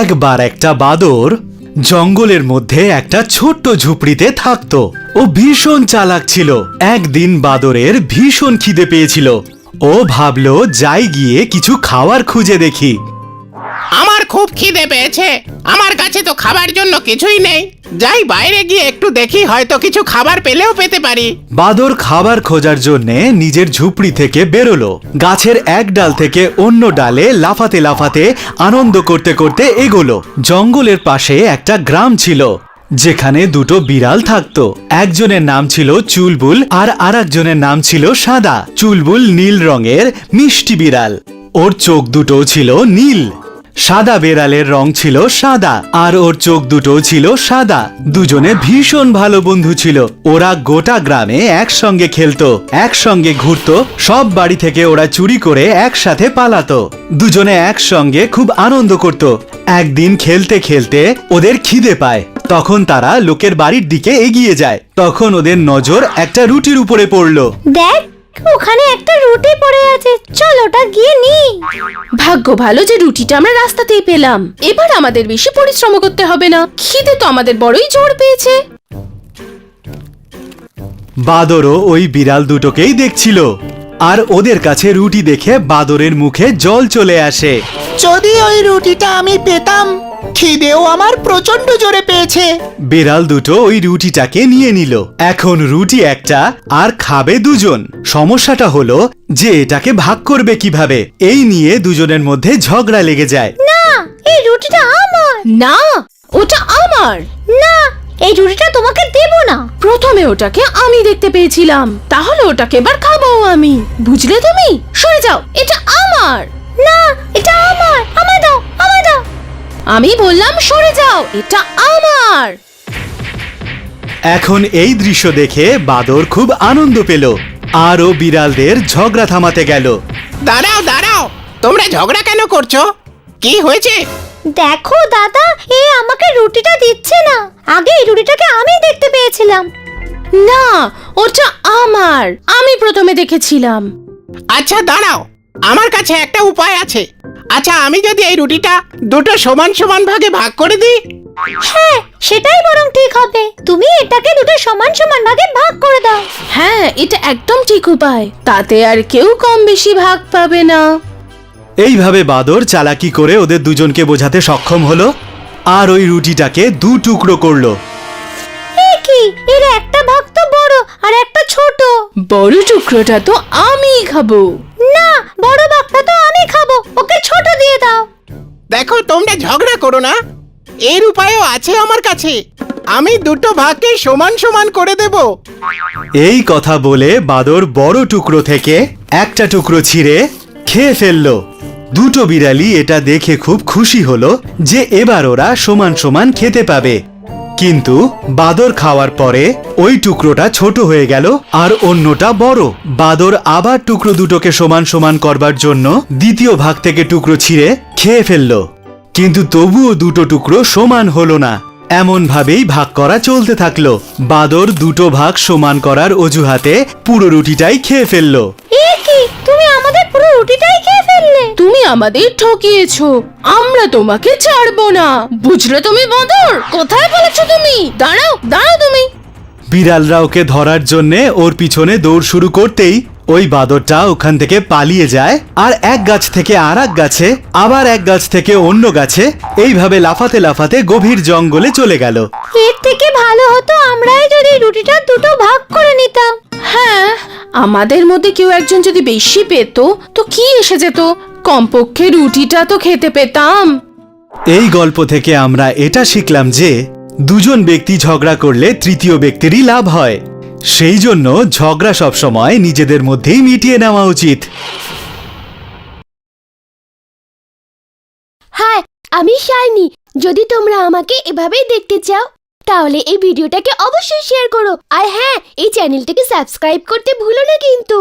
একবার একটা বাদর জঙ্গলের মধ্যে একটা ছোট্ট ঝুপড়িতে থাকতো। ও ভীষণ চালাক ছিল। একদিন বাদরের ভীষণ খিদে পেয়েছিল। ও ভাবলো যাই গিয়ে কিছু খাওয়ার খুঁজে দেখি। আমার খুব খিদে পেয়েছে, আমার কাছে তো খাবার জন্য কিছুই নেই। যাই বাইরে গিয়ে একটু দেখি, হয়তো কিছু খাবার পেলেও পেতে পারি। বাদর খাবার খোঁজার জন্য নিজের ঝুপড়ি থেকে বেরোলো। গাছের এক ডাল থেকে অন্য ডালে লাফাতে লাফাতে আনন্দ করতে করতে এগোলো। জঙ্গলের পাশে একটা গ্রাম ছিল যেখানে দুটো বিড়াল থাকতো। একজনের নাম ছিল চুলবুল আর আরেকজনের নাম ছিল সাদা। চুলবুল নীল রঙের মিষ্টি বিড়াল, ওর চোখ দুটো ছিল নীল। সাদা বেড়ালের রং ছিল সাদা আর ওর চোখ দুটো ছিল সাদা। দুজনে ভীষণ ভালো বন্ধু ছিল। ওরা গোটা গ্রামে একসঙ্গে খেলতো, একসঙ্গে ঘুরতো, সব বাড়ি থেকে ওরা চুরি করে একসাথে পালাতো। দুজনে একসঙ্গে খুব আনন্দ করত। একদিন খেলতে খেলতে ওদের খিদে পায়, তখন তারা লোকের বাড়ির দিকে এগিয়ে যায়। তখন ওদের নজর একটা রুটির উপরে পড়লো। দেখ, ওখানে একটা রুটি পড়ে আছে, চল ওটা গিয়ে নি। ভাগ্য ভালো যে রুটিটা আমরা রাস্তাতেই পেলাম। এবার আমাদের বেশি পরিশ্রম করতে হবে না। খিদে তো আমাদের বড়ই জোর পেয়েছে। বাদরও ওই বিড়াল দুটোকেই দেখছিল, আর ওদের কাছে রুটি দেখে বাদরের মুখে জল চলে আসে। যদি ওই রুটিটা আমি পেতাম, খিদেও আমার প্রচন্ড জোরে পেয়েছে। বিড়াল দুটো ওই রুটিটাকে নিয়ে নিল। এখন রুটি একটা আর খাবে দুজন। সমস্যাটা হলো যে এটাকে ভাগ করবে কিভাবে, এই নিয়ে দুজনের মধ্যে ঝগড়া লেগে যায়। না, এই রুটিটা আমার। না, ওটা আমার। না, এই রুটিটা তোমাকে দেব না। প্রথমে ওটাকে আমি দেখতে পেয়েছিলাম, তাহলে ওটাকে এবার খাবো আমি। বুঝলে তুমি? সরে যাও, এটা আমার। না, এটা আমার। আমায় দাও, আমায় দাও। আমি বললাম সরে যাও, এটা আমার। এখন এই দৃশ্য দেখে বাদর খুব আনন্দ পেল, আর ও বিড়ালদের ঝগড়া থামাতে গেল। দাঁড়াও দাঁড়াও, তোমরা ঝগড়া কেন করছো? কি হয়েছে? দেখো দাদা, এ আমাকে রুটিটা দিচ্ছে না। আগে এই রুটিটাকে আমি দেখতে পেয়েছিলাম। না, ওটা আমার। আমি প্রথমে দেখেছিলাম। আচ্ছা দাঁড়াও, আমার কাছে একটা উপায় আছে। আচ্ছা, আমি যদি এই রুটিটা দুটো সমান সমান ভাগে ভাগ করে দিই? হ্যাঁ, সেটাই বরং ঠিক হবে। তুমি এটাকে দুটো সমান সমান ভাগে ভাগ করে দাও। হ্যাঁ, এটা একদম ঠিক উপায়। তাতে আর কেউ কম বেশি ভাগ পাবে না। এইভাবে বাদর চালাকি করে ওদের দুজনকে বোঝাতে সক্ষম হলো, আর ওই রুটিটাকে দু টুকরো করলো। এ কি, এর একটা ভাগ তো বড় আর একটা ছোট। বড় টুকরোটা তো আমিই খাবো। না, বড় ভাগটা তো আমি খাবো, ওকে ছোট দিয়ে দাও। দেখো, তোমরা ঝগড়া করো না, এর উপায়ও আছে আমার কাছে। আমি দুটো ভাগকে সমান সমান করে দেব। এই কথা বলে বাদর বড় টুকরো থেকে একটা টুকরো ছিঁড়ে খেয়ে ফেললো। দুটো বিড়ালি এটা দেখে খুব খুশি হলো যে এবার ওরা সমান সমান খেতে পাবে। কিন্তু বাদর খাওয়ার পরে ওই টুকরোটা ছোট হয়ে গেল আর অন্যটা বড়। বাদর আবার টুকরো দুটোকে সমান সমান করবার জন্য দ্বিতীয় ভাগ থেকে টুকরো ছিঁড়ে খেয়ে ফেললো, কিন্তু তবুও দুটো টুকরো সমান হলো না। এমন ভাবেই ভাগ করা চলতে থাকলো। বাদর দুটো ভাগ সমান করার অজুহাতে পুরো রুটিটাই খেয়ে ফেললো। এ কি, তুমি আমাদের পুরো রুটিটাই খেয়ে ফেললে। তুমি আমাদের ঠকিয়েছো, আমরা তোমাকে ছাড়বো না। বুঝলে তুমি বাঁদর? কোথায় বলেছো তুমি? দাঁড়াও দাঁড়াও তুমি। বিড়ালরা ওকে ধরার জন্যে ওর পিছনে দৌড় শুরু করতেই ওই বাদরটা ওখান থেকে পালিয়ে যায়, আর এক গাছ থেকে আর এক গাছে, আবার এক গাছ থেকে অন্য গাছে, এইভাবে লাফাতে লাফাতে গভীর জঙ্গলে চলে গেল। এর থেকে ভালো হতো আমরাই যদি রুটিটা দুটো ভাগ করে নিতাম। হ্যাঁ, আমাদের মধ্যে কেউ একজন যদি বেশি পেত তো কি এসে যেত, কমপক্ষে রুটিটা তো খেতে পেতাম। এই গল্প থেকে আমরা এটা শিখলাম যে দুজন ব্যক্তি ঝগড়া করলে তৃতীয় ব্যক্তিরই লাভ হয়। সেই জন্য ঝগড়া সবসময় নিজেদের মধ্যেই মিটিয়ে নেওয়া উচিত। হাই, আমি শাইনি। যদি তোমরা আমাকে এভাবেই দেখতে চাও তাহলে এই ভিডিওটাকে অবশ্যই শেয়ার করো, আর হ্যাঁ, এই চ্যানেলটাকে সাবস্ক্রাইব করতে ভুলো না কিন্তু।